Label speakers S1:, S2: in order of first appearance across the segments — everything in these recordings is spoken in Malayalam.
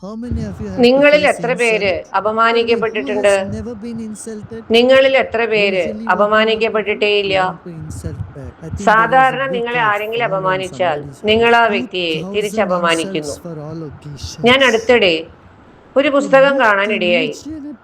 S1: How many of you have to
S2: നിങ്ങളിൽ
S1: face
S2: എത്ര പേര്
S1: insult? Tell me, who
S2: അപമാനിക്കപ്പെട്ടിട്ടുണ്ട്?
S1: has never been insulted?
S2: നിങ്ങളിൽ എത്ര പേര്
S1: Usually, what we want to do,
S2: അപമാനിക്കപ്പെട്ടിട്ടേയില്ല?
S1: we want to insult back. I think there was a
S2: സാധാരണ
S1: book
S2: നിങ്ങളെ
S1: I
S2: ആരെങ്കിലും
S1: found on
S2: അപമാനിച്ചാൽ
S1: somebody's
S2: നിങ്ങൾ
S1: house.
S2: ആ വ്യക്തിയെ
S1: 2,000 insults
S2: തിരിച്ചപമാനിക്കുന്നു.
S1: for all
S2: ഞാൻ
S1: occasions.
S2: അടുത്തിടെ ഒരു
S1: A
S2: പുസ്തകം
S1: book to
S2: കാണാനിടയായി.
S1: reach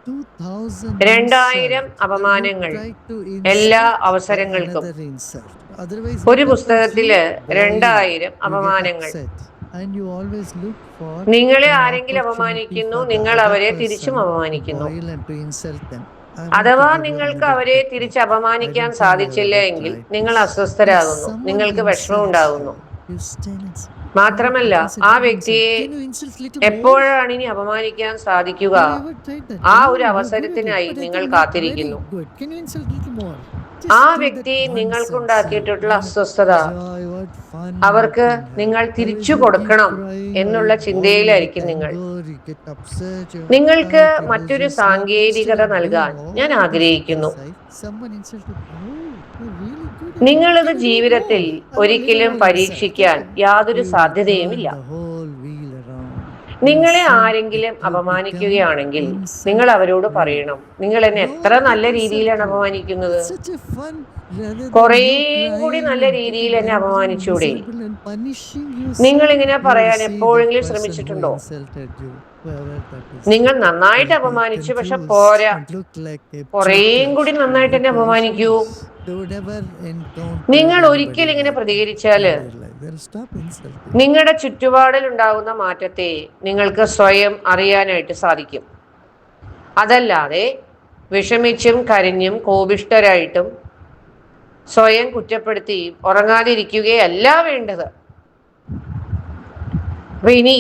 S1: 2,000
S2: 2000
S1: insults. The book
S2: അപമാനങ്ങൾ
S1: tried to
S2: എല്ലാ
S1: insult by
S2: അവസരങ്ങൾക്കും.
S1: another insult. Otherwise,
S2: ഒരു
S1: what happens? You
S2: പുസ്തകത്തില്
S1: boil,
S2: 2000
S1: you get
S2: അപമാനങ്ങൾ.
S1: upset, and you always look for
S2: നിങ്ങളെ
S1: an
S2: ആരെങ്കിലും
S1: opportunity
S2: അപമാനിക്കുന്നു,
S1: for the
S2: നിങ്ങൾ
S1: other
S2: അവരെ തിരിച്ചും
S1: person to
S2: അപമാനിക്കുന്നു.
S1: boil and to insult them. I want to
S2: അഥവാ
S1: give you
S2: നിങ്ങൾക്ക്
S1: another
S2: അവരെ
S1: technique.
S2: തിരിച്ച്
S1: I
S2: അപമാനിക്കാൻ
S1: don't think I've
S2: സാധിച്ചില്ല
S1: ever
S2: എങ്കിൽ
S1: tried
S2: നിങ്ങൾ
S1: this. If
S2: അസ്വസ്ഥരാകുന്നു,
S1: someone
S2: നിങ്ങൾക്ക്
S1: insults you,
S2: വിഷമമുണ്ടാകുന്നു.
S1: you stand and say,
S2: മാത്രമല്ല,
S1: "That was a
S2: ആ
S1: good insult.
S2: വ്യക്തിയെ
S1: Can you insult little more?"
S2: എപ്പോഴാണ് ഇനി അപമാനിക്കാൻ സാധിക്കുക?
S1: Have you ever tried that?
S2: ആ
S1: Oh,
S2: ഒരു
S1: you're good at it,
S2: അവസരത്തിനായി
S1: but I
S2: നിങ്ങൾ
S1: think not very
S2: കാത്തിരിക്കുന്നു.
S1: good. Can you insult little more?
S2: ആ
S1: Just do that
S2: വ്യക്തി
S1: once and see.
S2: നിങ്ങൾക്കുണ്ടാക്കിയിട്ടുള്ള
S1: What
S2: അസ്വസ്ഥത
S1: joy, what fun
S2: അവർക്ക്
S1: you can
S2: നിങ്ങൾ
S1: have. Otherwise,
S2: തിരിച്ചു
S1: you keep
S2: കൊടുക്കണം
S1: crying or
S2: എന്നുള്ള
S1: you boil with
S2: ചിന്തയിലായിരിക്കും നിങ്ങൾ.
S1: anger, you get upset, you
S2: നിങ്ങൾക്ക്
S1: attack, you lose
S2: മറ്റൊരു
S1: your sleep. Instead
S2: സാങ്കേതികത
S1: of
S2: നൽകാൻ
S1: doing
S2: ഞാൻ
S1: all this
S2: ആഗ്രഹിക്കുന്നു.
S1: exercise, someone insulted, oh, you're really good at it.
S2: നിങ്ങളിത്
S1: Can you do it
S2: ജീവിതത്തിൽ
S1: more? I want little
S2: ഒരിക്കലും
S1: more insult.
S2: പരീക്ഷിക്കാൻ
S1: Come.
S2: യാതൊരു
S1: You will
S2: സാധ്യതയുമില്ല.
S1: turn the whole wheel around.
S2: നിങ്ങളെ
S1: Insult
S2: ആരെങ്കിലും
S1: it will become
S2: അപമാനിക്കുകയാണെങ്കിൽ നിങ്ങൾ
S1: insult
S2: അവരോട്
S1: proof.
S2: പറയണം, നിങ്ങൾ എന്നെ
S1: No
S2: എത്ര
S1: one can
S2: നല്ല
S1: insult
S2: രീതിയിലാണ്
S1: you.
S2: അപമാനിക്കുന്നത്.
S1: It's such a fun rather than you
S2: കുറേയും കൂടി
S1: crying
S2: നല്ല
S1: and
S2: രീതിയിൽ
S1: getting
S2: എന്നെ
S1: angry,
S2: അപമാനിച്ചൂടെ?
S1: miserable and punishing
S2: നിങ്ങൾ
S1: yourself.
S2: ഇങ്ങനെ
S1: You will
S2: പറയാൻ
S1: see that
S2: എപ്പോഴെങ്കിലും
S1: person who
S2: ശ്രമിച്ചിട്ടുണ്ടോ?
S1: insulted you, whoever that is,
S2: നിങ്ങൾ നന്നായിട്ട്
S1: will be
S2: അപമാനിച്ചു, പക്ഷെ
S1: confused
S2: പോരാ,
S1: and look like a
S2: കുറേയും
S1: joker
S2: കൂടി
S1: and
S2: നന്നായിട്ട്
S1: look
S2: എന്നെ
S1: very
S2: അപമാനിക്കൂ.
S1: foolish. They would never encounter
S2: നിങ്ങൾ
S1: anybody
S2: ഒരിക്കൽ ഇങ്ങനെ
S1: like that
S2: പ്രതികരിച്ചാല്
S1: in their life. They'll stop insulting.
S2: നിങ്ങളുടെ ചുറ്റുപാടിൽ ഉണ്ടാകുന്ന മാറ്റത്തെ നിങ്ങൾക്ക് സ്വയം അറിയാനായിട്ട് സാധിക്കും. അതല്ലാതെ വിഷമിച്ചും കരഞ്ഞും കോപിഷ്ഠരായിട്ടും സ്വയം കുറ്റപ്പെടുത്തി ഉറങ്ങാതിരിക്കുകയല്ല വേണ്ടത്. അപ്പൊ ഇനി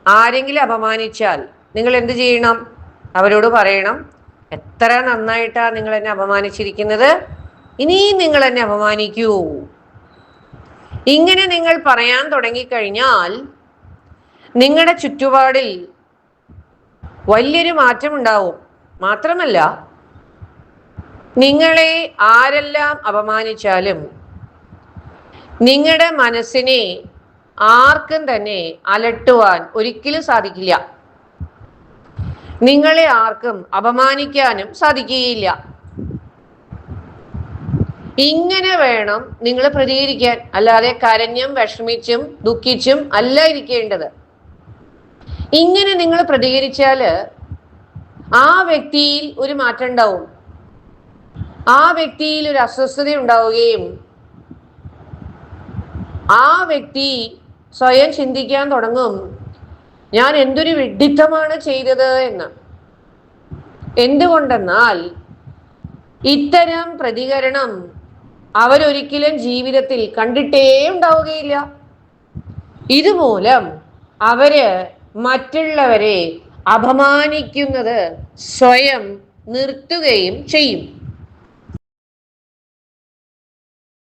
S2: ആരെങ്കിലും അപമാനിച്ചാൽ നിങ്ങൾ എന്ത് ചെയ്യണം? അവരോട് പറയണം, എത്ര നന്നായിട്ടാ നിങ്ങൾ എന്നെ അപമാനിച്ചിരിക്കുന്നത്, ഇനിയും നിങ്ങൾ എന്നെ അപമാനിക്കൂ. ഇങ്ങനെ നിങ്ങൾ പറയാൻ തുടങ്ങിക്കഴിഞ്ഞാൽ നിങ്ങളുടെ ചുറ്റുപാടിൽ വലിയൊരു മാറ്റമുണ്ടാവും. മാത്രമല്ല, നിങ്ങളെ ആരെല്ലാം അപമാനിച്ചാലും നിങ്ങളുടെ മനസ്സിനെ ആർക്കും തന്നെ അലട്ടുവാൻ ഒരിക്കലും സാധിക്കില്ല. നിങ്ങളെ ആർക്കും അപമാനിക്കാനും സാധിക്കുകയില്ല. ഇങ്ങനെ വേണം നിങ്ങൾ പ്രതികരിക്കാൻ, അല്ലാതെ കരഞ്ഞും വിഷമിച്ചും ദുഃഖിച്ചും അല്ല ഇരിക്കേണ്ടത്. ഇങ്ങനെ നിങ്ങൾ പ്രതികരിച്ചാല് ആ വ്യക്തിയിൽ ഒരു മാറ്റം ഉണ്ടാവും. ആ വ്യക്തിയിൽ ഒരു അസ്വസ്ഥത ഉണ്ടാവുകയും ആ വ്യക്തി സ്വയം ചിന്തിക്കാൻ തുടങ്ങും, ഞാൻ എന്തൊരു വിഡ്ഢിത്തമാണ് ചെയ്തത് എന്ന്. എന്തുകൊണ്ടെന്നാൽ ഇത്തരം പ്രതികരണം അവരൊരിക്കലും ജീവിതത്തിൽ കണ്ടിട്ടേ ഉണ്ടാവുകയില്ല. ഇതുമൂലം അവര് മറ്റുള്ളവരെ അപമാനിക്കുന്നത് സ്വയം നിർത്തുകയും ചെയ്യും.